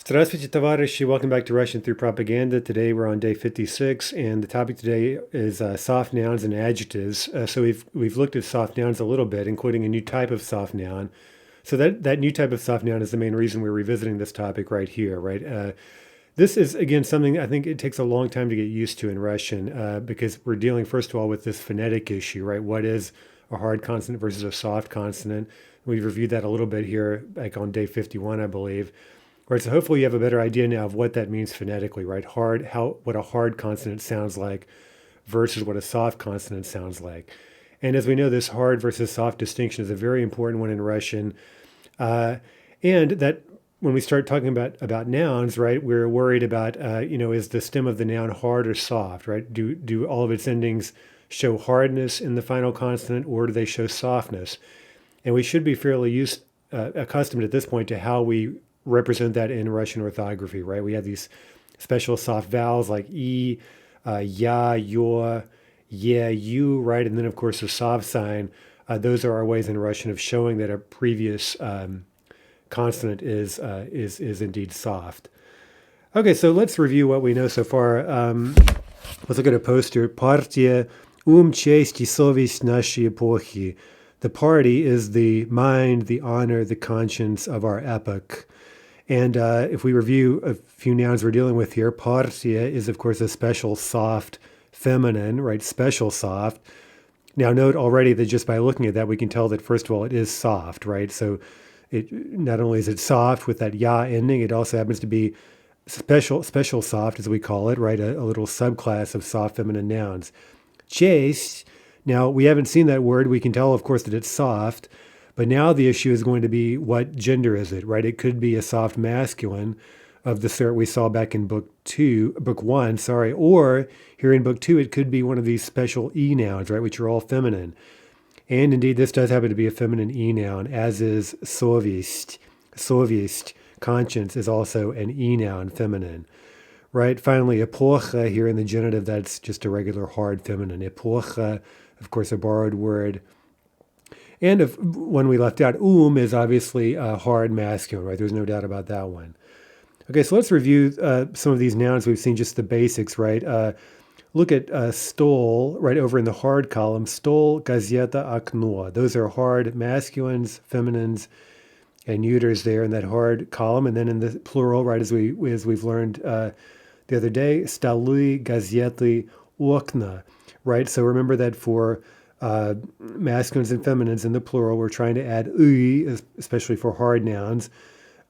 Здравствуйте, товарищи. Welcome back to Russian Through Propaganda. Today we're on day 56, and the topic today is soft nouns and adjectives. So we've looked at soft nouns a little bit, including a new type of soft noun. So that new type of soft noun is the main reason we're revisiting this topic right here, right? This is, again, something I think it takes a long time to get used to in Russian because we're dealing, first of all, with this phonetic issue, right? What is a hard consonant versus a soft consonant? We've reviewed that a little bit here, like on day 51, I believe. Right, so hopefully you have a better idea now of what that means phonetically, right? What a hard consonant sounds like versus what a soft consonant sounds like. And as we know, this hard versus soft distinction is a very important one in Russian. Uh, and that when we start talking about nouns, right, we're worried about, is the stem of the noun hard or soft, right? Do all of its endings show hardness in the final consonant, or do they show softness? And we should be fairly accustomed at this point to how we represent that in Russian orthography, right? We have these special soft vowels like e, ya, yo, yeah, you, right? And then, of course, the soft sign. Those are our ways in Russian of showing that a previous consonant is indeed soft. Okay, so let's review what we know so far. Let's look at a poster. Партия, честь и совесть нашей эпохи. The party is the mind, the honor, the conscience of our epoch. And if we review a few nouns we're dealing with here, partia is, of course, a special soft feminine, right? Special soft. Now, note already that just by looking at that, we can tell that, first of all, it is soft, right? So it not only is it soft with that ya ending, it also happens to be special soft, as we call it, right? A little subclass of soft feminine nouns. Chase, now we haven't seen that word. We can tell, of course, that it's soft. But now the issue is going to be what gender is it, right? It could be a soft masculine of the sort we saw back in book one, or here in book two, it could be one of these special e-nouns, right, which are all feminine. And indeed, this does happen to be a feminine e-noun, as is совесть. Совесть, conscience, is also an e-noun, feminine, right? Finally, epocha here in the genitive, that's just a regular hard feminine. Epocha, of course, a borrowed word. And if one we left out, is obviously a hard masculine, right? There's no doubt about that one. Okay, so let's review some of these nouns. We've seen just the basics, right? Look at stole, right over in the hard column. Stole, gazeta, okno. Those are hard masculines, feminines, and neuters there in that hard column. And then in the plural, right, as we've learned the other day, stali, gazety, okna, right? So remember that for masculines and feminines in the plural, we're trying to add especially for hard nouns.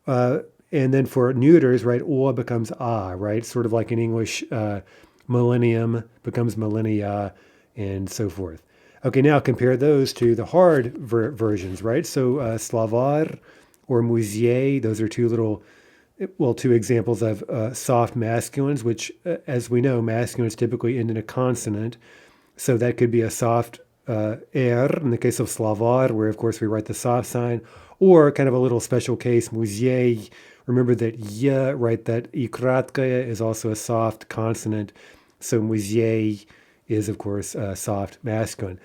And then for neuters, right, o becomes a, right? Sort of like in English, millennium becomes millennia, and so forth. Okay, now compare those to the hard versions, right? So slavar or muzei, those are two examples of soft masculines, which, as we know, masculines typically end in a consonant. So that could be a soft in the case of slavar, where, of course, we write the soft sign, or kind of a little special case, muzei. Remember that ya, right, that ikratkaya is also a soft consonant. So muzei is, of course, soft masculine.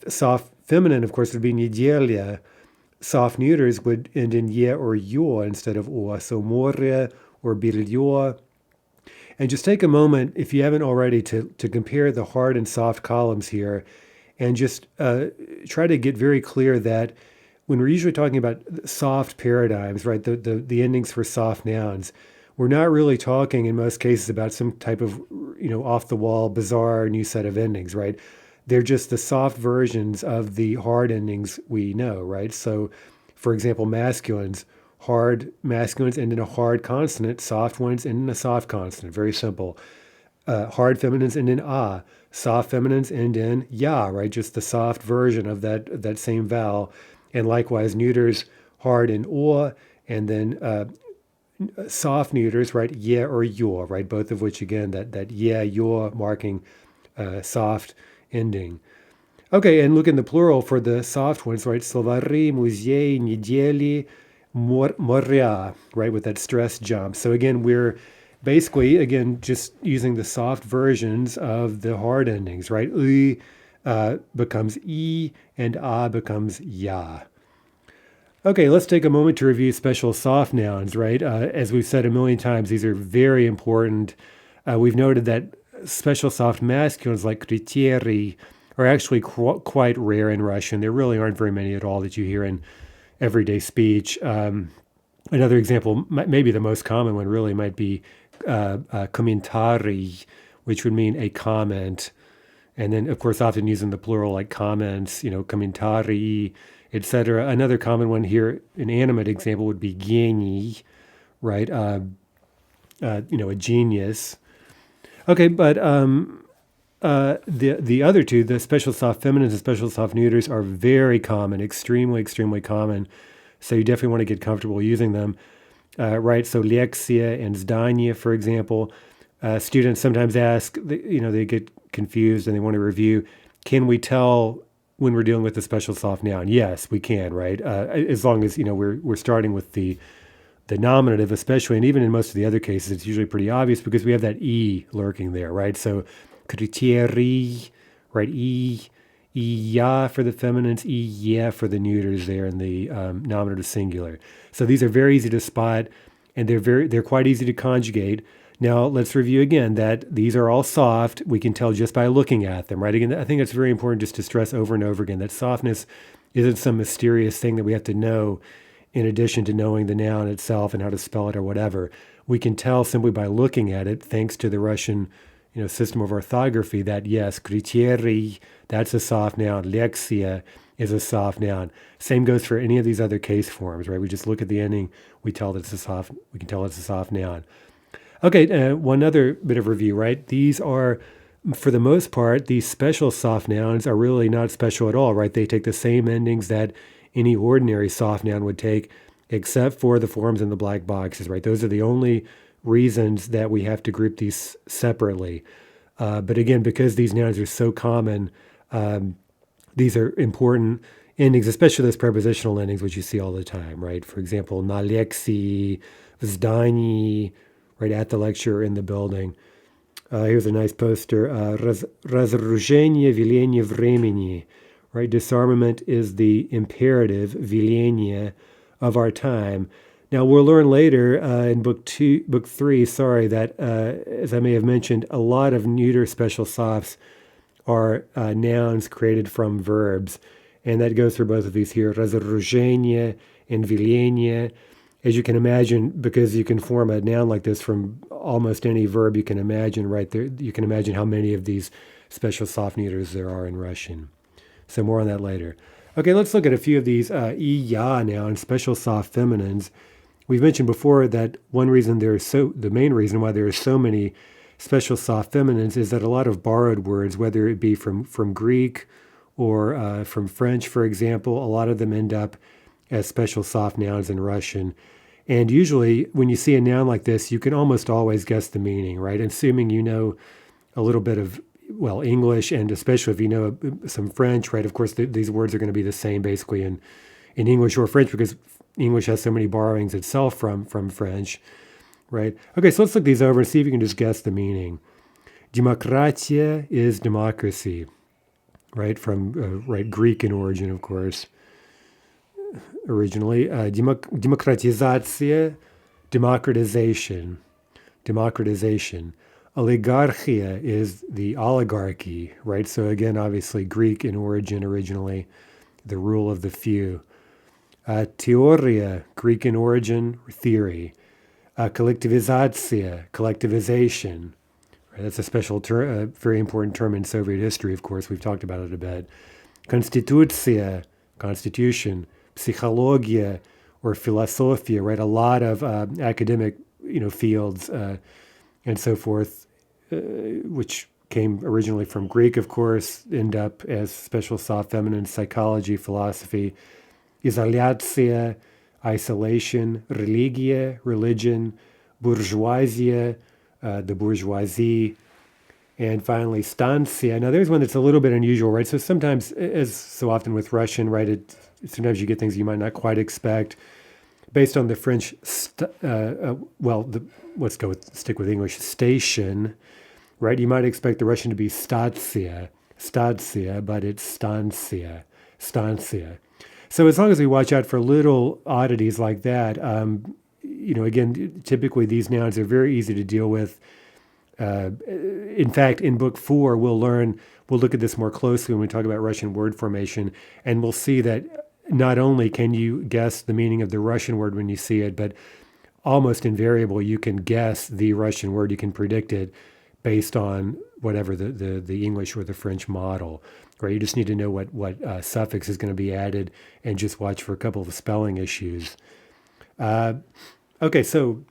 Soft feminine, of course, would be nedelya. Soft neuters would end in ye or yo instead of o. So more or biryo. And just take a moment, if you haven't already, to compare the hard and soft columns here, and just try to get very clear that when we're usually talking about soft paradigms, right, the endings for soft nouns, we're not really talking in most cases about some type of, off-the-wall, bizarre new set of endings, right? They're just the soft versions of the hard endings we know, right? So, for example, masculines, hard masculines end in a hard consonant, soft ones end in a soft consonant. Very simple. Hard feminines end in a. Soft feminines end in ya, right? Just the soft version of that same vowel. And likewise, neuters, hard in o, and then soft neuters, right? Ye or yo, right? Both of which, again, that ye, yo marking soft ending. Okay, and look in the plural for the soft ones, right? Slovari, muzei, nedeli, moria, right? With that stress jump. So again, we're basically, again, just using the soft versions of the hard endings, right? Becomes e, and a becomes ya. Okay, let's take a moment to review special soft nouns, right? As we've said a million times, these are very important. We've noted that special soft masculines like kritieri are actually quite rare in Russian. There really aren't very many at all that you hear in everyday speech. Another example, maybe the most common one really might be komentari, which would mean a comment. And then, of course, often using the plural like comments, komentari, etc. Another common one here, an animate example would be geni, right? A genius. Okay, but the other two, the special soft feminines and special soft neuters, are very common, extremely common. So you definitely want to get comfortable using them, right? So leksia and zdanie, for example. Students sometimes ask, they get confused and they want to review. Can we tell when we're dealing with a special soft noun? Yes, we can, right? As long as we're starting with the nominative, especially, and even in most of the other cases, it's usually pretty obvious because we have that e lurking there, right? So kritieri, right? Ya for the feminines, yeah for the neuters there in the nominative singular. So these are very easy to spot, and they're quite easy to conjugate. Now let's review again that these are all soft. We can tell just by looking at them, right? Again, I think it's very important just to stress over and over again that softness isn't some mysterious thing that we have to know in addition to knowing the noun itself and how to spell it or whatever. We can tell simply by looking at it, thanks to the Russian system of orthography, that yes, kritieri, that's a soft noun. Leksia is a soft noun. Same goes for any of these other case forms, right? We just look at the ending, we can tell it's a soft noun. Okay, one other bit of review, right? These are, for the most part, these special soft nouns are really not special at all, right? They take the same endings that any ordinary soft noun would take, except for the forms in the black boxes, right? Those are the only reasons that we have to group these separately. But again, because these nouns are so common, these are important endings, especially those prepositional endings, which you see all the time, right? For example, na leksi, zdani, right, at the lecture, in the building. Here's a nice poster. Разоружение, веление времени, right? Disarmament is the imperative, веление, of our time. Now, we'll learn later in book 3, that, as I may have mentioned, a lot of neuter special softs are nouns created from verbs. And that goes for both of these here, разоружение and веление. As you can imagine, because you can form a noun like this from almost any verb you can imagine, right there, you can imagine how many of these special soft neuters there are in Russian. So more on that later. Okay, let's look at a few of these ya nouns, special soft feminines. We've mentioned before that the main reason why there are so many special soft feminines is that a lot of borrowed words, whether it be from Greek or from French, for example, a lot of them end up as special soft nouns in Russian. And usually when you see a noun like this, you can almost always guess the meaning, right? Assuming you know a little bit of, English, and especially if you know some French, right? Of course, these words are going to be the same basically in English or French because English has so many borrowings itself from French, right? Okay, so let's look these over and see if you can just guess the meaning. Demokratia is democracy, right? From Greek in origin, of course. Originally, демократизация, democratization. Oligarchia is the oligarchy, right? So again, obviously Greek in origin originally, the rule of the few. Teoria, Greek in origin, theory. Kollektivizacja, collectivization. Right? That's a special term, very important term in Soviet history, of course. We've talked about it a bit. Konstitucja, constitution. Psychologia or philosophia, right? A lot of academic, fields and so forth, which came originally from Greek, of course, end up as special soft feminine. Psychology, philosophy. Izolatia, isolation. Religia, religion. Bourgeoisie, the bourgeoisie. And finally, stansia. Now, there's one that's a little bit unusual, right? So sometimes, as so often with Russian, right, sometimes you get things you might not quite expect. Based on the French, let's stick with English, station, right? You might expect the Russian to be statsia, but it's stansia. So as long as we watch out for little oddities like that, again, typically these nouns are very easy to deal with. In fact, in book 4, we'll look at this more closely when we talk about Russian word formation, and we'll see that not only can you guess the meaning of the Russian word when you see it, but almost invariably you can guess the Russian word, you can predict it based on whatever the English or the French model, right? You just need to know what suffix is going to be added and just watch for a couple of spelling issues. Okay, so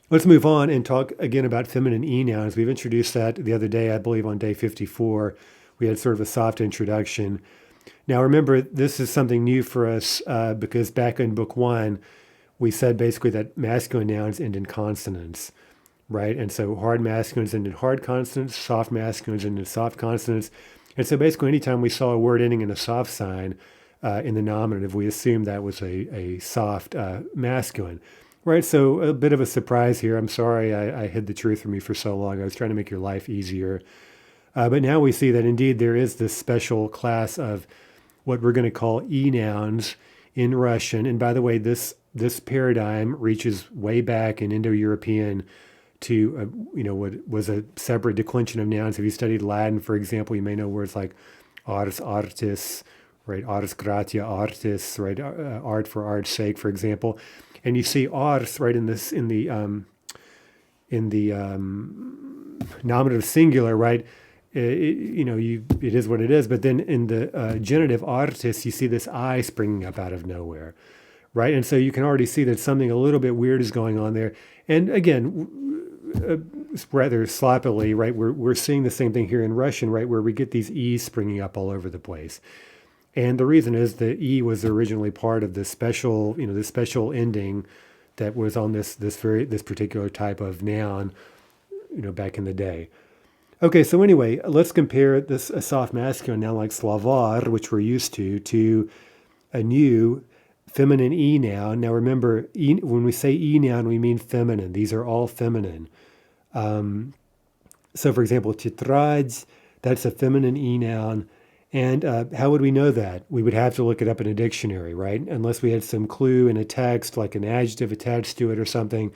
let's move on and talk again about feminine e-nouns. We've introduced that the other day, I believe on day 54. We had sort of a soft introduction. Now remember, this is something new for us because back in book 1, we said basically that masculine nouns end in consonants, right? And so hard masculines end in hard consonants, soft masculines end in soft consonants. And so basically anytime we saw a word ending in a soft sign in the nominative, we assumed that was a soft masculine. Right, so a bit of a surprise here. I'm sorry I hid the truth from you for so long. I was trying to make your life easier. But now we see that indeed there is this special class of what we're going to call e-nouns in Russian. And by the way, this paradigm reaches way back in Indo-European to, what was a separate declension of nouns. If you studied Latin, for example, you may know words like ars artis, right? Ars gratia artis, right? Art for art's sake, for example. And you see ars right in the nominative singular, right? It is what it is. But then in the genitive artis, you see this I springing up out of nowhere, right? And so you can already see that something a little bit weird is going on there. And again, rather sloppily, right? We're seeing the same thing here in Russian, right? Where we get these E's springing up all over the place. And the reason is the E was originally part of the special, the special ending that was on this particular type of noun, back in the day. Okay, so anyway, let's compare a soft masculine noun like slavar, which we're used to a new feminine E noun. Now remember, when we say E noun, we mean feminine. These are all feminine. So for example, titraj, that's a feminine E noun. And how would we know that? We would have to look it up in a dictionary, right? Unless we had some clue in a text, like an adjective attached to it or something.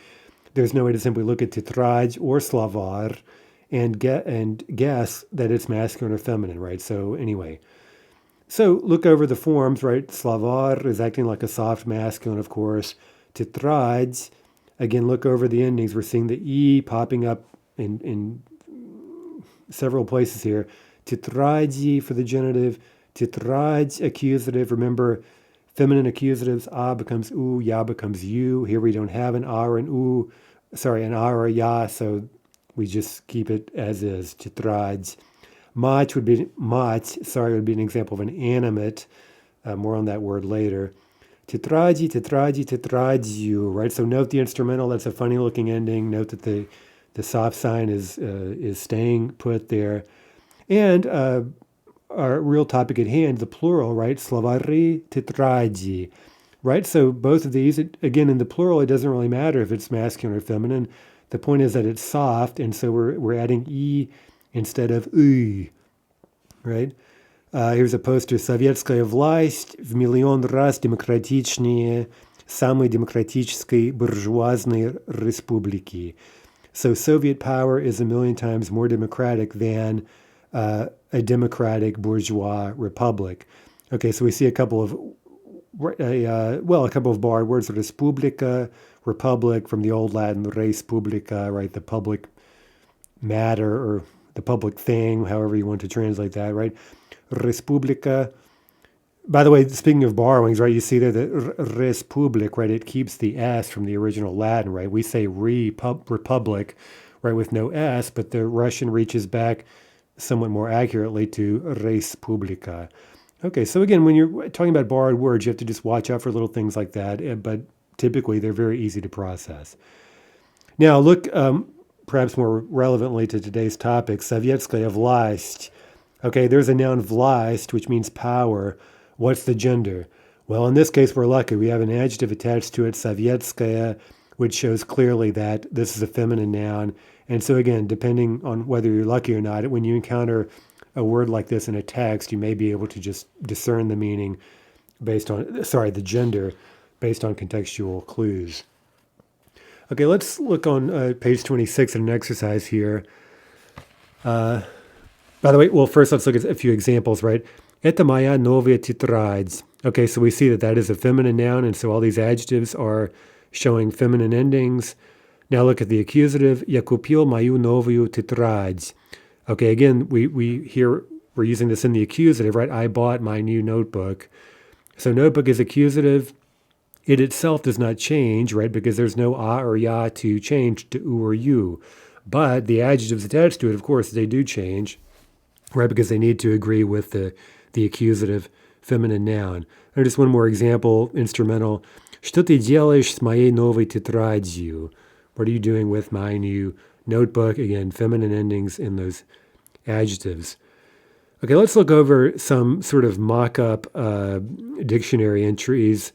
There's no way to simply look at titraj or slavar and guess that it's masculine or feminine, right? So anyway, so look over the forms, right? Slavar is acting like a soft masculine, of course. Titraj, again, look over the endings. We're seeing the E popping up in several places here. Titraji for the genitive, titraj accusative. Remember, feminine accusatives, a becomes u, ya becomes you. Here we don't have an a or an u, an a or a ya, so we just keep it as is, titraj. Mach would be an example of an animate. More on that word later. Titraji, titraji, titraju, right? So note the instrumental, that's a funny looking ending. Note that the soft sign is staying put there. And our real topic at hand, the plural, right? Slavari, titraji, right? So both of these, again, in the plural, it doesn't really matter if it's masculine or feminine. The point is that it's soft, and so we're adding e instead of u, right? Here's a poster. Советская власть в миллион раз демократичнее самой демократической буржуазной республики. So Soviet power is a million times more democratic than a democratic bourgeois republic. Okay, so we see a couple of borrowed words. Respublika, republic, from the old Latin res publica, right? The public matter or the public thing, however you want to translate that, right? Respublika. By the way, speaking of borrowings, right? You see there the res public, right? It keeps the S from the original Latin, right? We say republic, right, with no S, but the Russian reaches back somewhat more accurately to res publica. Okay, so again, when you're talking about borrowed words, you have to just watch out for little things like that, but typically they're very easy to process. Now, look perhaps more relevantly to today's topic, Sovietskaya vlast. Okay, there's a noun vlast, which means power. What's the gender? Well, in this case, we're lucky. We have an adjective attached to it, Sovietskaya, which shows clearly that this is a feminine noun. And so again, depending on whether you're lucky or not, when you encounter a word like this in a text, you may be able to just discern the meaning the gender based on contextual clues. Okay, let's look on page 26 at an exercise here. By the way, well, first let's look at a few examples, right? Это моя новая тетрадь. Okay, so we see that that is a feminine noun, and so all these adjectives are showing feminine endings. Now look at the accusative. Я купил мою новую тетрадь. Okay, again, we're using this in the accusative, right? I bought my new notebook. So notebook is accusative. It itself does not change, right? Because there's no a or ya to change to u or you. But the adjectives attached to it, of course, they do change, right? Because they need to agree with the accusative feminine noun. And just one more example, instrumental. Что ты делаешь с моей новой тетрадью? What are you doing with my new notebook? Again, feminine endings in those adjectives. Okay, let's look over some sort of mock-up dictionary entries,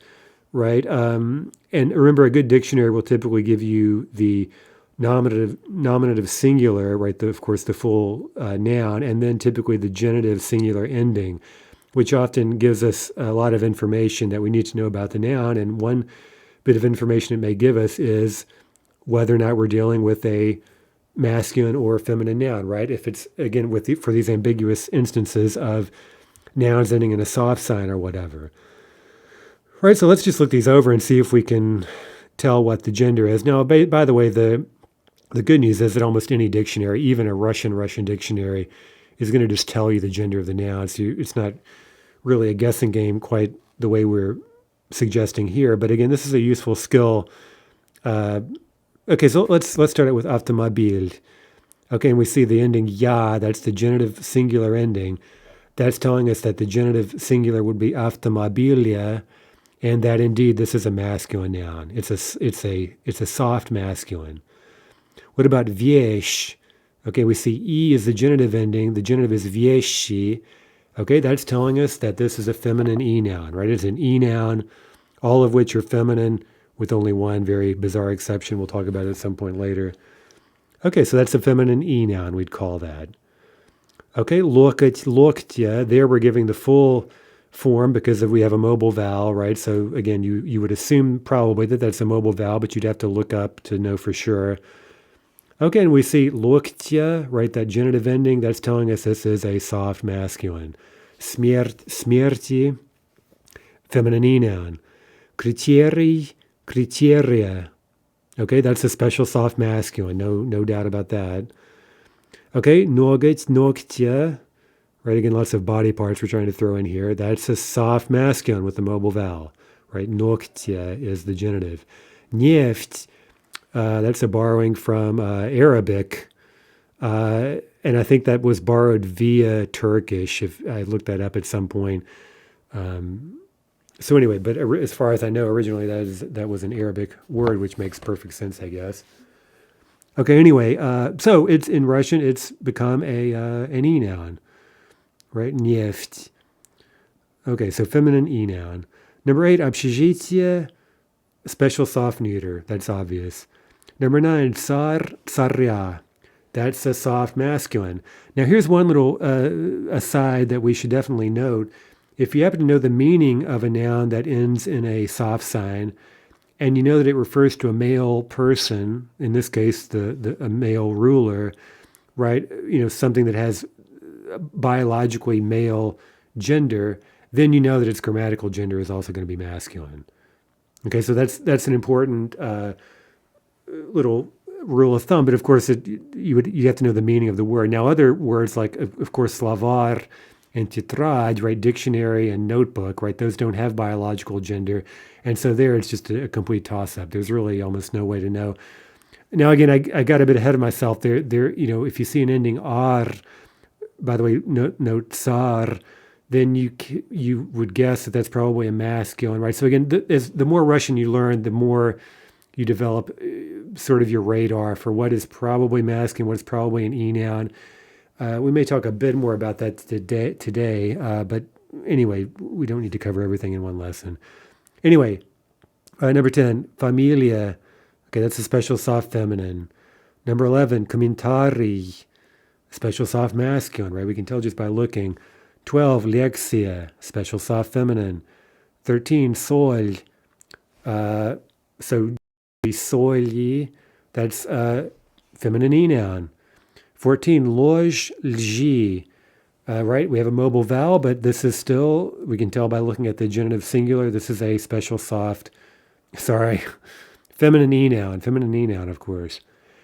right? And remember, a good dictionary will typically give you the nominative singular, right? Of course, the full noun, and then typically the genitive singular ending, which often gives us a lot of information that we need to know about the noun. And one bit of information it may give us is whether or not we're dealing with a masculine or feminine noun, right? If it's, again, for these ambiguous instances of nouns ending in a soft sign or whatever. Right, so let's just look these over and see if we can tell what the gender is. Now, by the way, the good news is that almost any dictionary, even a Russian dictionary, is going to just tell you the gender of the noun. So it's not really a guessing game quite the way we're suggesting here. But again, this is a useful skill. Okay, so let's start it with автомобиль. Okay, and we see the ending ya, that's the genitive singular ending. That's telling us that the genitive singular would be автомобиля, and that indeed this is a masculine noun. It's a soft masculine. What about вещь? Okay, we see e is the genitive ending. The genitive is вещи. Okay, that's telling us that this is a feminine e noun, right? It's an e noun, all of which are feminine, with only one very bizarre exception. We'll talk about it at some point later. Okay, so that's a feminine e noun, we'd call that. Okay, локоть, локтя. There we're giving the full form because we have a mobile vowel, right? So again, you would assume probably that that's a mobile vowel, but you'd have to look up to know for sure. Okay, and we see локтя, right? That genitive ending, that's telling us this is a soft masculine. Смерти, feminine e noun. Критерий, criteria. Okay, that's a special soft masculine, no doubt about that. Okay, ноготь, ногтя, right? Again, lots of body parts we're trying to throw in here. That's a soft masculine with the mobile vowel, right? Ногтя is the genitive. Нефть, that's a borrowing from Arabic, and I think that was borrowed via Turkish, if I looked that up at some point. So anyway, but as far as I know, originally that was an Arabic word, which makes perfect sense, I guess. Okay, anyway, so it's in Russian, it's become an e noun, right? Нефть. Okay, so feminine e noun. Number 8, общежитие, special soft neuter. That's obvious. Number 9, tsar, tsarya. That's a soft masculine. Now here's one little aside that we should definitely note. If you happen to know the meaning of a noun that ends in a soft sign, and you know that it refers to a male person, in this case, a male ruler, right? You know, something that has biologically male gender, then you know that its grammatical gender is also going to be masculine. Okay, so that's an important little rule of thumb. But of course, you have to know the meaning of the word. Now, other words like, of course, slovar and tetrad, right, dictionary and notebook, right, those don't have biological gender. And so there it's just a complete toss-up. There's really almost no way to know. Now, again, I got a bit ahead of myself there. You know, if you see an ending ar, by the way, note tsar, then you would guess that that's probably a masculine, right? So again, the more Russian you learn, the more you develop sort of your radar for what is probably masculine, what is probably an e noun. We may talk a bit more about that today, but anyway, we don't need to cover everything in one lesson. Anyway, number 10, familia. Okay, that's a special soft feminine. Number 11, комментарий, special soft masculine, right? We can tell just by looking. 12, lexia, special soft feminine. 13, sol. So soli, that's feminine e-noun. 14, loj, lji. Right, we have a mobile vowel, but this is still, we can tell by looking at the genitive singular, this is a special soft, feminine e-noun, of course.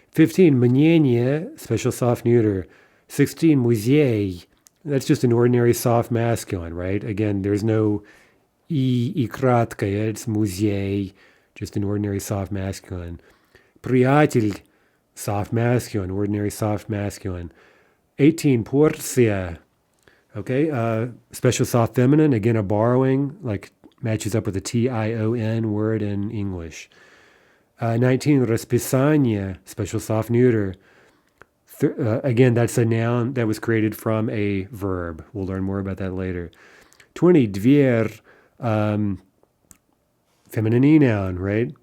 15, mnyenie, special soft neuter. 16, muzei, that's just an ordinary soft masculine, right? Again, there's no и краткое, it's muzei, just an ordinary soft masculine. Приятель, soft masculine, ordinary soft masculine. 18, porция, okay, special soft feminine, again, a borrowing, like matches up with the T-I-O-N word in English. 19, расписание, special soft neuter. Again, that's a noun that was created from a verb. We'll learn more about that later. 20, dver, feminine e-noun, right?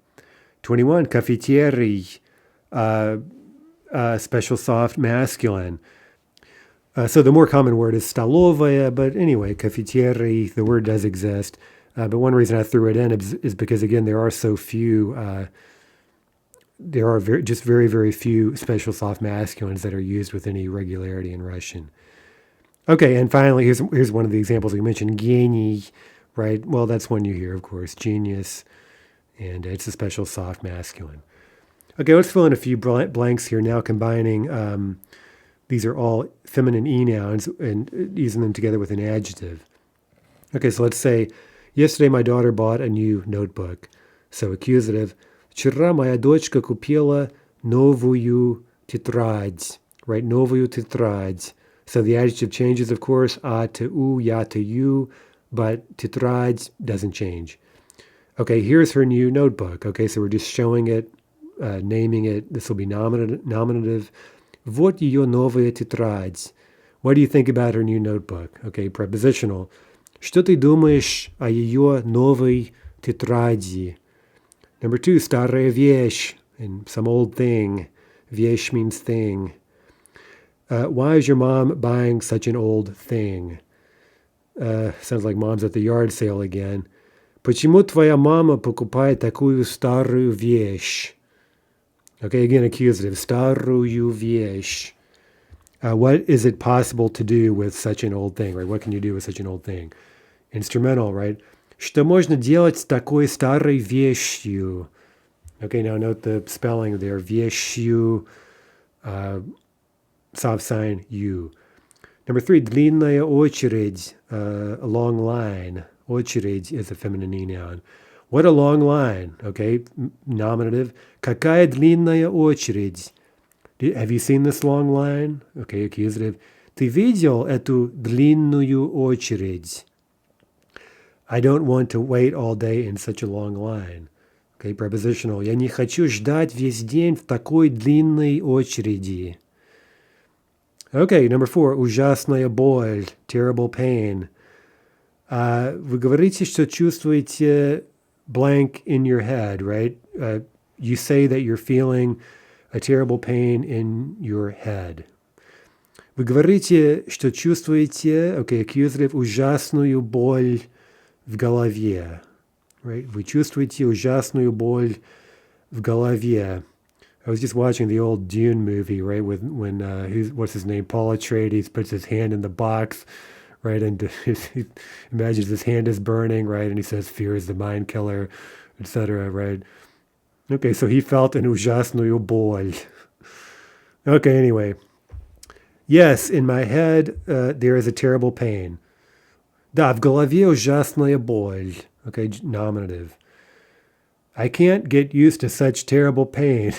21, cafetieri, special soft masculine. So the more common word is stolovaya, but anyway, cafetieri, the word does exist. But one reason I threw it in is because, again, there are so few, there are very, very few special soft masculines that are used with any regularity in Russian. Okay, and finally, here's one of the examples we mentioned, geny, right? Well, that's one you hear, of course, genius, and it's a special soft masculine. Okay, let's fill in a few blanks here now, combining, these are all feminine e-nouns and using them together with an adjective. Okay, so let's say, yesterday my daughter bought a new notebook. So accusative, вчера моя дочка купила новую тетрадь, right? Новую тетрадь. So the adjective changes, of course, a to u, ya to you, but тетрадь doesn't change. Okay, here's her new notebook. Okay, so we're just showing it, naming it. This will be nominative. Вот ее новая тетрадь. What do you think about her new notebook? Okay, prepositional. Что ты думаешь о ее новой тетради? Number 2, старая вещь, and some old thing. Вещь means thing. Why is your mom buying such an old thing? Sounds like mom's at the yard sale again. Почему твоя мама покупает такую старую вещь? Okay, again, accusative. Старую вещь. What is it possible to do with such an old thing, right? What can you do with such an old thing? Instrumental, right? Что можно делать с такой старой вещью? Okay, now note the spelling there. Вещью, soft sign, you. Number 3, длинная очередь, a long line. Очередь is a feminine e-noun. What a long line, okay? Nominative. Какая длинная очередь? Have you seen this long line? Okay, accusative. Ты видел эту длинную очередь? I don't want to wait all day in such a long line. Okay, prepositional. Я не хочу ждать весь день в такой длинной очереди. Okay, number 4. Ужасная боль, terrible pain. Вы говорите, что чувствуете blank in your head, right? You say that you're feeling a terrible pain in your head. Вы говорите, что чувствуете, okay, accusative, ужасную боль в голове, right? Вы чувствуете ужасную боль в голове. I was just watching the old Dune movie, right? When what's his name? Paul Atreides puts his hand in the box, right? And he imagines his hand is burning, right? And he says, "Fear is the mind killer," etc., right? Okay, so he felt an ужасную боль. Okay, anyway. Yes, in my head, there is a terrible pain. Да, в голове ужасная боль. Okay, nominative. I can't get used to such terrible pain.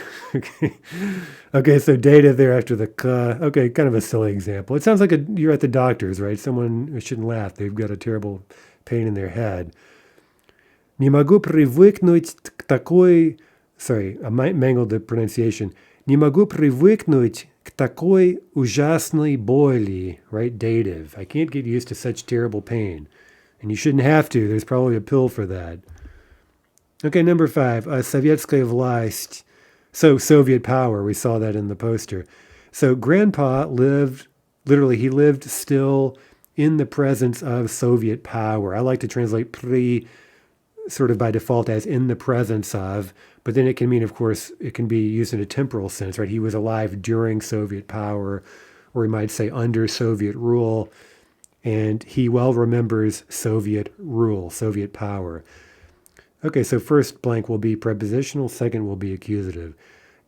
Okay, so dative there after the ka. Okay, kind of a silly example. It sounds like you're at the doctor's, right? Someone shouldn't laugh. They've got a terrible pain in their head. Не могу привыкнуть к такой... Sorry, I might mangle the pronunciation. Не могу привыкнуть к такой ужасной боли, right? Dative. I can't get used to such terrible pain. And you shouldn't have to. There's probably a pill for that. Okay, number 5, советская власть. So Soviet power, we saw that in the poster. So grandpa lived, literally he lived still in the presence of Soviet power. I like to translate pri sort of by default as in the presence of, but then it can mean, of course, it can be used in a temporal sense, right? He was alive during Soviet power, or we might say under Soviet rule, and he well remembers Soviet rule, Soviet power. Okay, so first blank will be prepositional, second will be accusative.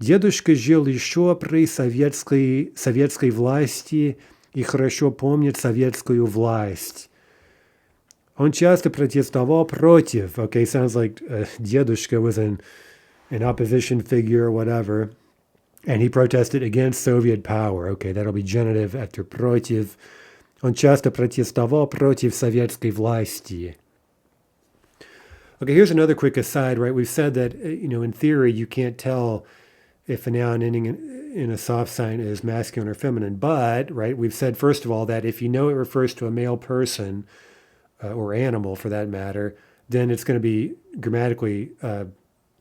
Дедушка жил еще при советской власти и хорошо помнит советскую власть. Он часто протестовал против. Okay, sounds like Dedushka was an opposition figure or whatever, and he protested against Soviet power. Okay, that'll be genitive after против. Он часто протестовал против советской власти. Okay, here's another quick aside, right? We've said that, in theory, you can't tell if a noun ending in a soft sign is masculine or feminine. But, right, we've said, first of all, that if you know it refers to a male person, or animal for that matter, then it's going to be grammatically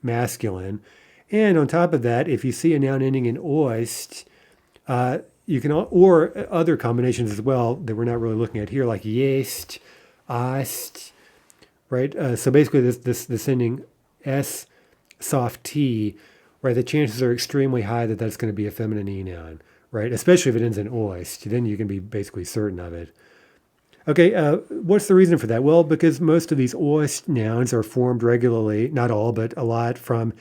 masculine. And on top of that, if you see a noun ending in oist, you can, or other combinations as well that we're not really looking at here, like есть, ast, right? So basically this ending s soft t, right? The chances are extremely high that that's going to be a feminine e-noun, right? Especially if it ends in oist, then you can be basically certain of it. Okay, what's the reason for that? Well, because most of these oist nouns are formed regularly, not all, but a lot, from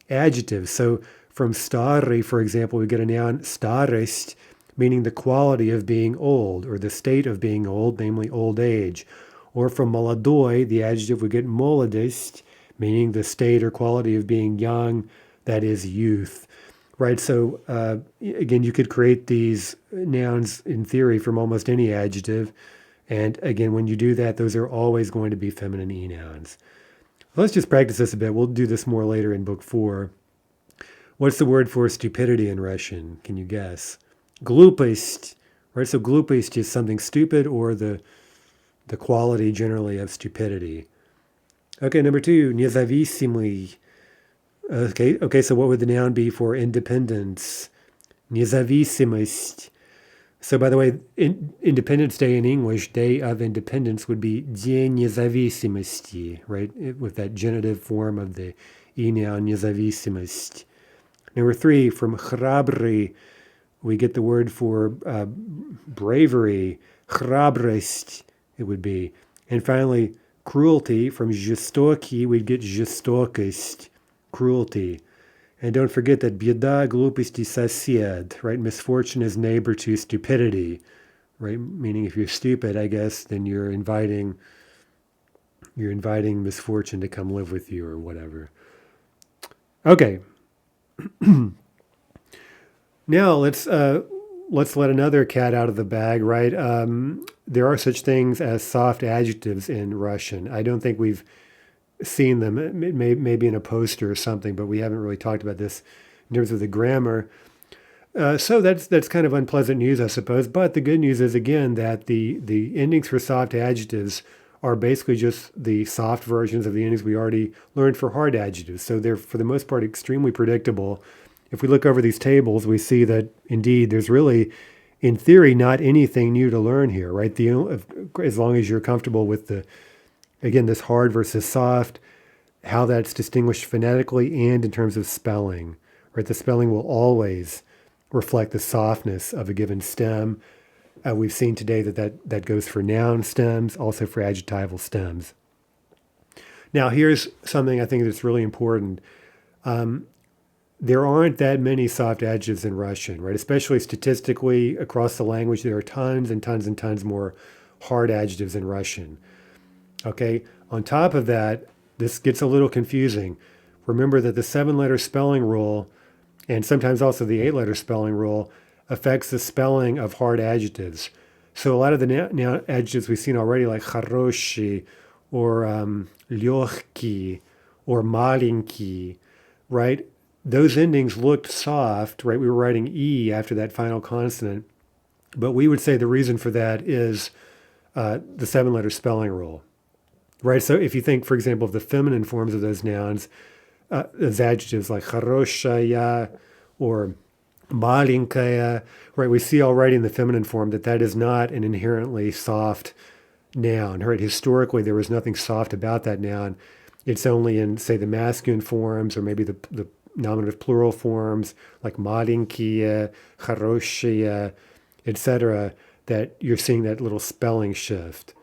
adjectives. So from starý, for example, we get a noun starost, meaning the quality of being old, or the state of being old, namely old age. Or from молодой, the adjective, we get молодость, meaning the state or quality of being young, that is youth. Right, so again, you could create these nouns in theory from almost any adjective. And again, when you do that, those are always going to be feminine e-nouns. Let's just practice this a bit. We'll do this more later in book 4. What's the word for stupidity in Russian? Can you guess? Глупость, right? So глупость is something stupid, or the quality generally of stupidity. Okay, number 2, независимый. Okay, so what would the noun be for independence? Независимость. So, by the way, Independence Day in English, Day of Independence, would be День независимости, right? With that genitive form of the e-noun независимость. Number 3, from храбрый, we get the word for bravery, храбрость, it would be. And finally, cruelty, from жестокий, we'd get жестокость, cruelty. And don't forget that беда, глупость и сосед, right? Misfortune is neighbor to stupidity, right? Meaning if you're stupid, I guess, then you're inviting misfortune to come live with you or whatever. Okay. Now let's let another cat out of the bag, right? There are such things as soft adjectives in Russian. I don't think we've seen them, maybe in a poster or something, but we haven't really talked about this in terms of the grammar. So that's kind of unpleasant news, I suppose. But the good news is, again, that the endings for soft adjectives are basically just the soft versions of the endings we already learned for hard adjectives. So they're, for the most part, extremely predictable. If we look over these tables, we see that, indeed, there's really, in theory, not anything new to learn here, right? As long as you're comfortable with again, this hard versus soft, how that's distinguished phonetically and in terms of spelling, right? The spelling will always reflect the softness of a given stem. We've seen today that goes for noun stems, also for adjectival stems. Now, here's something I think that's really important. There aren't that many soft adjectives in Russian, right? Especially statistically across the language, there are tons and tons and tons more hard adjectives in Russian. Okay, on top of that, this gets a little confusing. Remember that the 7-letter spelling rule, and sometimes also the 8-letter spelling rule, affects the spelling of hard adjectives. So a lot of the noun adjectives we've seen already, like хороший, or легкий, or маленький, right? Those endings looked soft, right? We were writing E after that final consonant, but we would say the reason for that is the 7-letter spelling rule. Right, so if you think, for example, of the feminine forms of those nouns, as adjectives like хорошая or Маленькая, right? We see already in the feminine form that that is not an inherently soft noun, right? Historically, there was nothing soft about that noun. It's only in, say, the masculine forms or maybe the nominative plural forms like маленькие, хорошие, etc., that you're seeing that little spelling shift.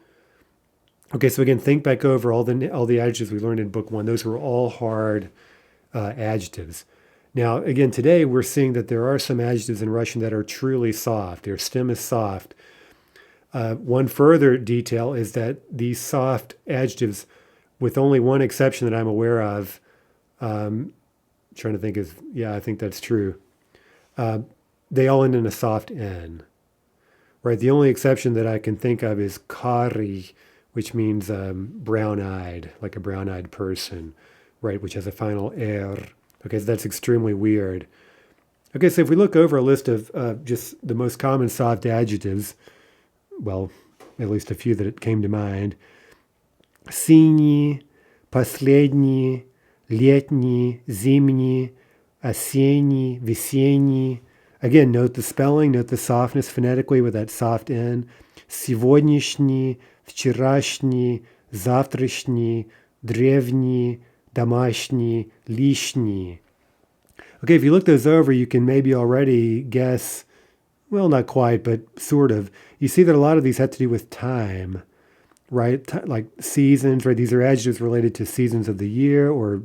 Okay, so again, think back over all the adjectives we learned in book one. Those were all hard adjectives. Now, again, today we're seeing that there are some adjectives in Russian that are truly soft. Their stem is soft. One further detail is that these soft adjectives, with only one exception that I'm aware of, trying to think of, yeah, I think that's true. They all end in a soft N, right? The only exception that I can think of is kari, which means brown-eyed, like a brown-eyed person, right? Which has a final er. Okay, so that's extremely weird. Okay, so if we look over a list of just the most common soft adjectives, well, at least a few that came to mind. Синий, последний, летний, зимний, осенний, весенний. Again, note the spelling, note the softness phonetically with that soft N. Сегодняшний, вчерашний, завтрашний, древний, домашний, лишний. Okay, if you look those over, you can maybe already guess, well, not quite, but sort of. You see that a lot of these have to do with time, right? Like seasons, right? These are adjectives related to seasons of the year or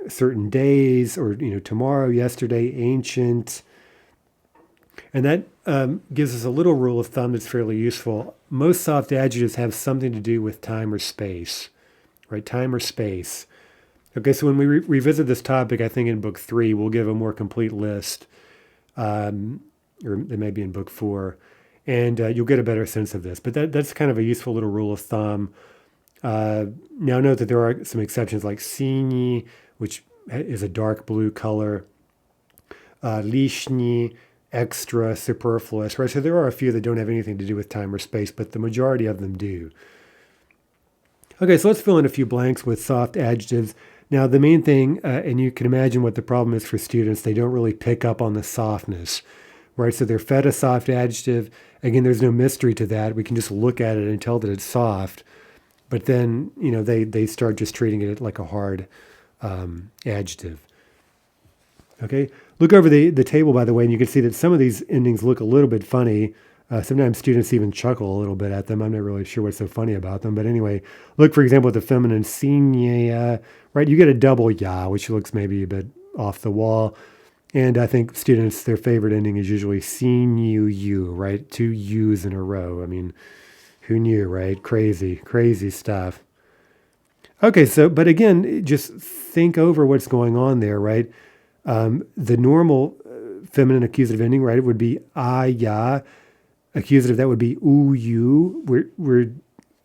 certain days or, tomorrow, yesterday, ancient. And that gives us a little rule of thumb that's fairly useful. Most soft adjectives have something to do with time or space, right? Time or space. Okay, so when we revisit this topic, I think in book 3, we'll give a more complete list, or it may be in book 4, and you'll get a better sense of this. But that's kind of a useful little rule of thumb. Now note that there are some exceptions like синий, which is a dark blue color, лишний, extra, superfluous, right? So there are a few that don't have anything to do with time or space, but the majority of them do. Okay, so let's fill in a few blanks with soft adjectives. Now, the main thing, and you can imagine what the problem is for students, they don't really pick up on the softness, right? So they're fed a soft adjective. Again, there's no mystery to that. We can just look at it and tell that it's soft. But then, they start just treating it like a hard adjective. Okay, look over the table, by the way, and you can see that some of these endings look a little bit funny. Sometimes students even chuckle a little bit at them. I'm not really sure what's so funny about them. But anyway, look, for example, at the feminine синяя, right? You get a double ya, which looks maybe a bit off the wall. And I think students, their favorite ending is usually синюю, right? 2 U's in a row. I mean, who knew, right? Crazy stuff. Okay, so, but again, just think over what's going on there, right? The normal feminine accusative ending, right? It would be a, ya. Accusative, that would be you. We're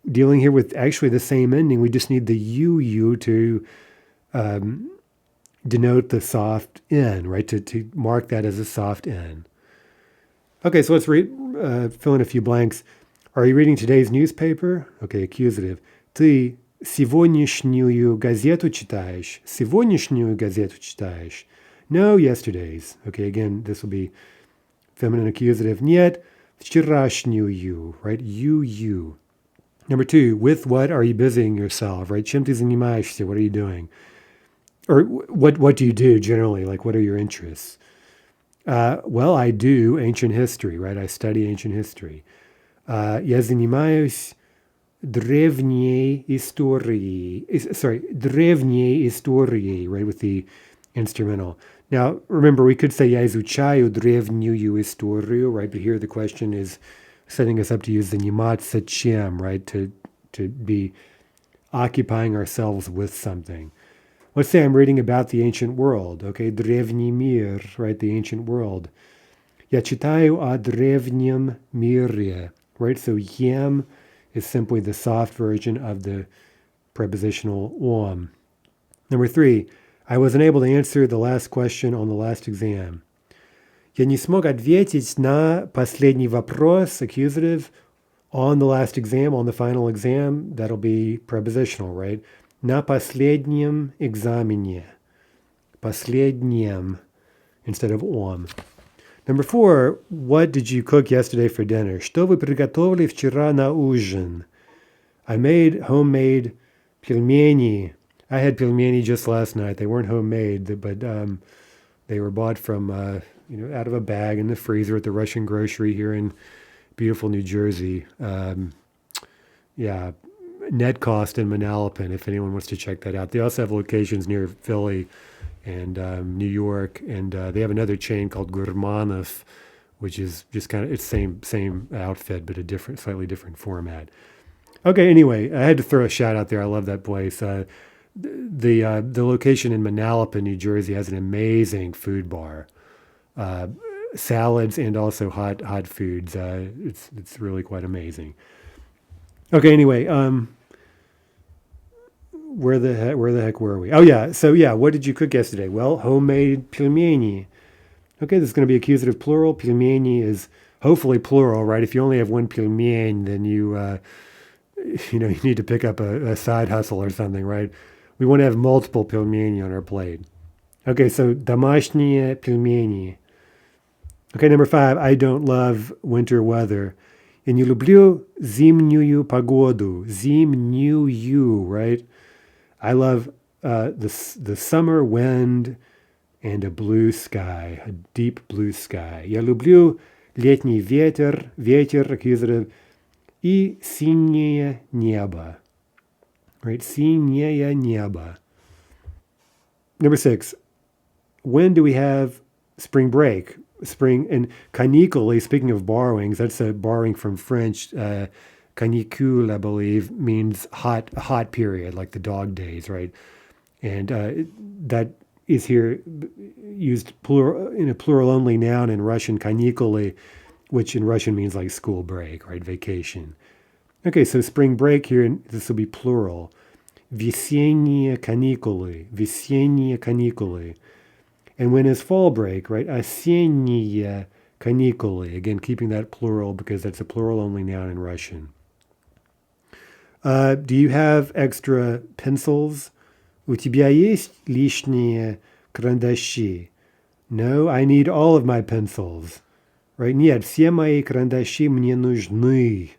dealing here with actually the same ending. We just need the you to denote the soft N, right? To mark that as a soft N. Okay, so let's fill in a few blanks. Are you reading today's newspaper? Okay, accusative. Ты сегодняшнюю газету читаешь? Сегодняшнюю газету читаешь? No, yesterday's. Okay, again, this will be feminine accusative. Нет, вчерашнюю, right? You. Number 2, with what are you busying yourself, right? Чем ты занимаешься? What are you doing? Or what do you do generally? Like, what are your interests? Well, I do ancient history, right? I study ancient history. Я занимаюсь древней историей. Древней историей, right? With the instrumental. Now, remember, we could say я изучаю древнюю историю, right? But here the question is setting us up to use заниматься чем, right? To be occupying ourselves with something. Let's say I'm reading about the ancient world, okay? Древний мир, right? The ancient world. Я читаю о древнем мире, right? So ем is simply the soft version of the prepositional om. Number 3, I wasn't able to answer the last question on the last exam. Я не смог ответить на последний вопрос, accusative, on the last exam, on the final exam. That'll be prepositional, right? На последнем экзамене. Последнем instead of om. Number 4, what did you cook yesterday for dinner? Что вы приготовили вчера на ужин? I made homemade пельмени. I had пельмени just last night. They weren't homemade, but they were bought from, out of a bag in the freezer at the Russian grocery here in beautiful New Jersey. Yeah, net cost in Manalapan, if anyone wants to check that out. They also have locations near Philly and New York, and they have another chain called Gurmanov, which is just kind of it's same outfit, but a slightly different format. Okay, anyway, I had to throw a shout out there. I love that place. The location in Manalapan, New Jersey, has an amazing food bar, salads and also hot foods. It's really quite amazing. Okay, anyway, where the heck were we? Oh yeah, so yeah, what did you cook yesterday? Well, homemade пельмени. Okay, this is going to be accusative plural. Пельмени is hopefully plural, right? If you only have one пельмень, then you need to pick up a side hustle or something, right? We want to have multiple пельмени on our plate. Okay, so домашние пельмени. Okay, number 5, I don't love winter weather. Я не люблю зимнюю погоду. Зимнюю, right? I love the summer wind and a blue sky, a deep blue sky. Я люблю летний ветер, accusative, и синее небо. Right? Синее небо. Number 6, when do we have spring break? Spring and canicule, speaking of borrowings, that's a borrowing from French. Canicule, I believe, means hot period, like the dog days, right? And that is here used in a plural only noun in Russian, canicule, which in Russian means like school break, right? Vacation. Okay, so spring break here, this will be plural. Весенние каникулы. Весенние каникулы. And when is fall break, right? Осенние каникулы. Again, keeping that plural because that's a plural only noun in Russian. Do you have extra pencils? У тебя есть лишние карандаши? No, I need all of my pencils. Right? Нет, все мои карандаши мне нужны.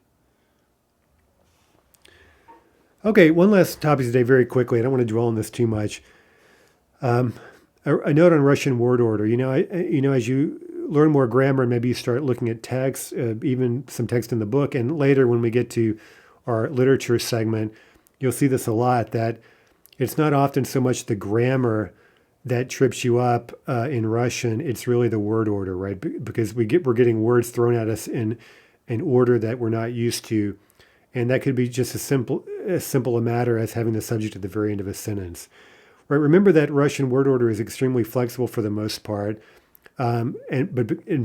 Okay, one last topic today very quickly. I don't want to dwell on this too much. A note on Russian word order. As you learn more grammar and maybe you start looking at text, even some text in the book, and later when we get to our literature segment, you'll see this a lot, that it's not often so much the grammar that trips you up in Russian. It's really the word order, right? Because we're getting words thrown at us in an order that we're not used to. And that could be just as simple a matter as having the subject at the very end of a sentence. Right? Remember that Russian word order is extremely flexible for the most part, and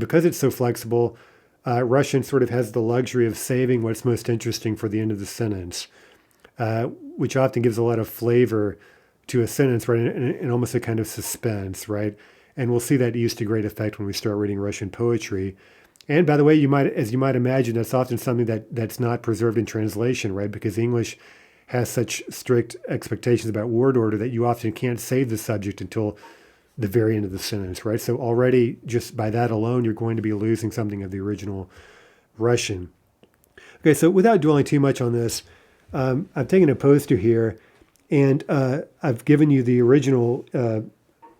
because it's so flexible, Russian sort of has the luxury of saving what's most interesting for the end of the sentence, which often gives a lot of flavor to a sentence, right, and almost a kind of suspense, right? And we'll see that used to great effect when we start reading Russian poetry. And by the way, as you might imagine, that's often something that's not preserved in translation, right? Because English has such strict expectations about word order that you often can't save the subject until the very end of the sentence, right? So already, just by that alone, you're going to be losing something of the original Russian. Okay, so without dwelling too much on this, I've taken a poster here, and I've given you the original,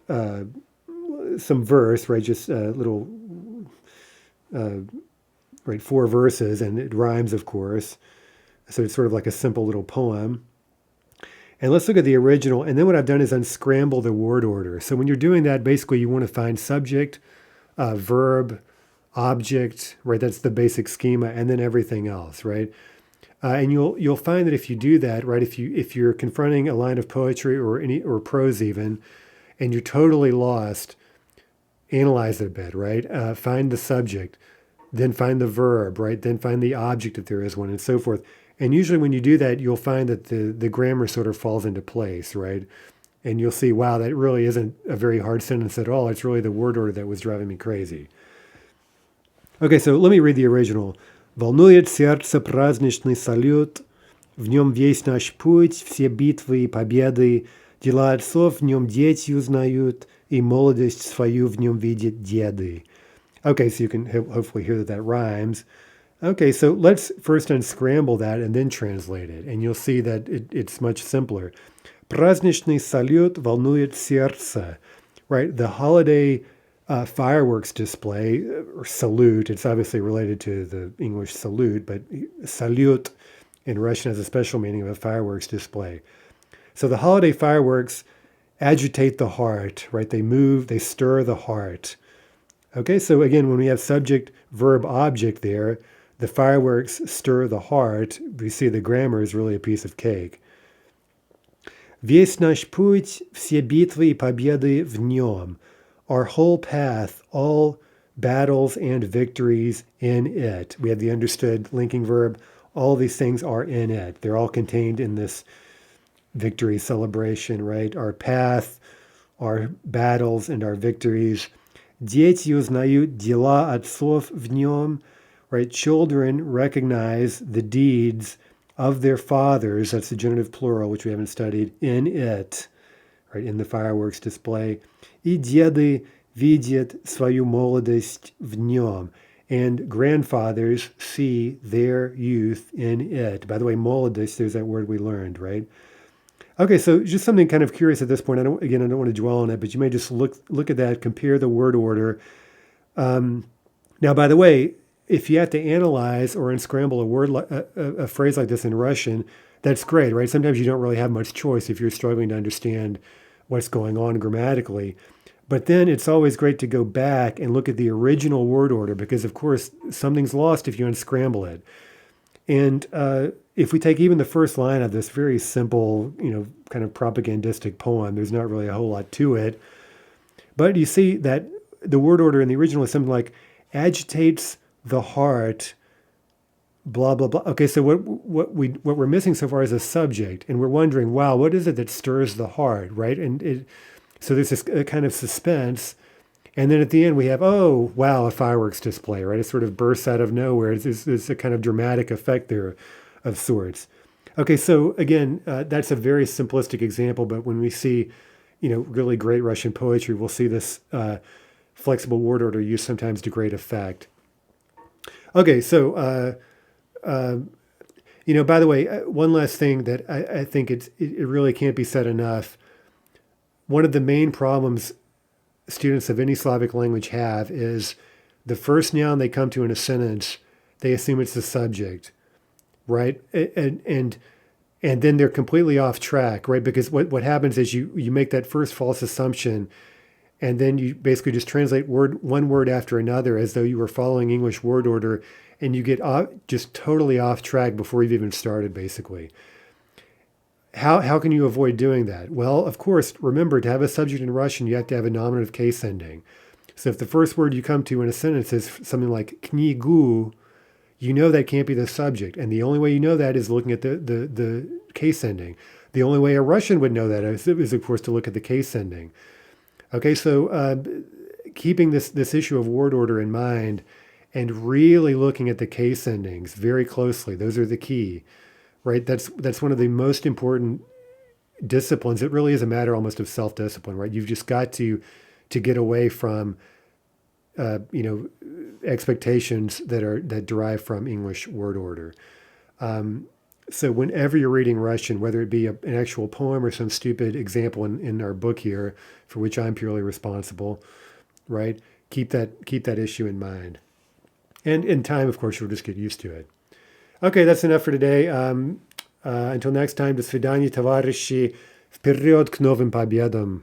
some verse, right? Just a little, right, 4 verses, and it rhymes, of course. So it's sort of like a simple little poem. And let's look at the original. And then what I've done is unscramble the word order. So when you're doing that, basically you want to find subject, verb, object, right? That's the basic schema, and then everything else, right? And you'll find that if you do that, right, if you're confronting a line of poetry or prose even, and you're totally lost, analyze it a bit, right? Find the subject, then find the verb, right? Then find the object if there is one, and so forth. And usually when you do that, you'll find that the grammar sort of falls into place, right? And you'll see, wow, that really isn't a very hard sentence at all. It's really the word order that was driving me crazy. Okay, so let me read the original. Волнует сердце праздничный салют, в нем весь наш путь, все битвы и победы, дела отцов в нем дети узнают, и молодость свою в нем видят деды. Okay, so you can hopefully hear that that rhymes. Okay, so let's first unscramble that and then translate it, and you'll see that it's much simpler. Праздничный салют волнует сердце, right? The holiday fireworks display, or salute, it's obviously related to the English salute, but salute in Russian has a special meaning of a fireworks display. So the holiday fireworks agitate the heart, right? They move, they stir the heart. Okay, so again, when we have subject, verb, object there, the fireworks stir the heart. We see the grammar is really a piece of cake. Весь наш путь, все битвы и победы в нем. Our whole path, all battles and victories in it. We have the understood linking verb. All these things are in it. They're all contained in this victory celebration, right? Our path, our battles, and our victories. Дети узнают дела отцов в нем, right? Children recognize the deeds of their fathers, that's the genitive plural, which we haven't studied, in it, right? In the fireworks display. И деды видят свою молодость в нем. And grandfathers see their youth in it. By the way, молодость, there's that word we learned, right? Okay, so just something kind of curious at this point. I don't want to dwell on it, but you may just look at that, compare the word order. Now, by the way, if you have to analyze or unscramble a word, a phrase like this in Russian, that's great, right? Sometimes you don't really have much choice if you're struggling to understand what's going on grammatically. But then it's always great to go back and look at the original word order because, of course, something's lost if you unscramble it. And if we take even the first line of this very simple, kind of propagandistic poem, there's not really a whole lot to it. But you see that the word order in the original is something like agitates the heart, blah, blah, blah. Okay, so what we're missing so far is a subject. And we're wondering, wow, what is it that stirs the heart, right? So there's this kind of suspense. And then at the end we have, oh, wow, a fireworks display, right? It sort of bursts out of nowhere. There's a kind of dramatic effect there of sorts. Okay, so again, that's a very simplistic example, but when we see, really great Russian poetry, we'll see this flexible word order used sometimes to great effect. Okay, so, by the way, one last thing that I think it really can't be said enough. One of the main problems students of any Slavic language have is the first noun they come to in a sentence, they assume it's the subject, right? And then they're completely off track, right? Because what happens is you make that first false assumption, and then you basically just translate one word after another as though you were following English word order, and you get just totally off track before you've even started, basically. How can you avoid doing that? Well, of course, remember, to have a subject in Russian, you have to have a nominative case ending. So if the first word you come to in a sentence is something like knigu, you know that can't be the subject. And the only way you know that is looking at the case ending. The only way a Russian would know that is, of course, to look at the case ending. Okay, so keeping this issue of word order in mind and really looking at the case endings very closely, those are the key. Right, that's one of the most important disciplines. It really is a matter almost of self-discipline, right? You've just got to get away from, expectations that derive from English word order. So whenever you're reading Russian, whether it be an actual poem or some stupid example in our book here, for which I'm purely responsible, right? Keep that issue in mind, and in time, of course, you'll just get used to it. Okay, that's enough for today. Until next time, до свидания, товарищи. Вперед к новым победам!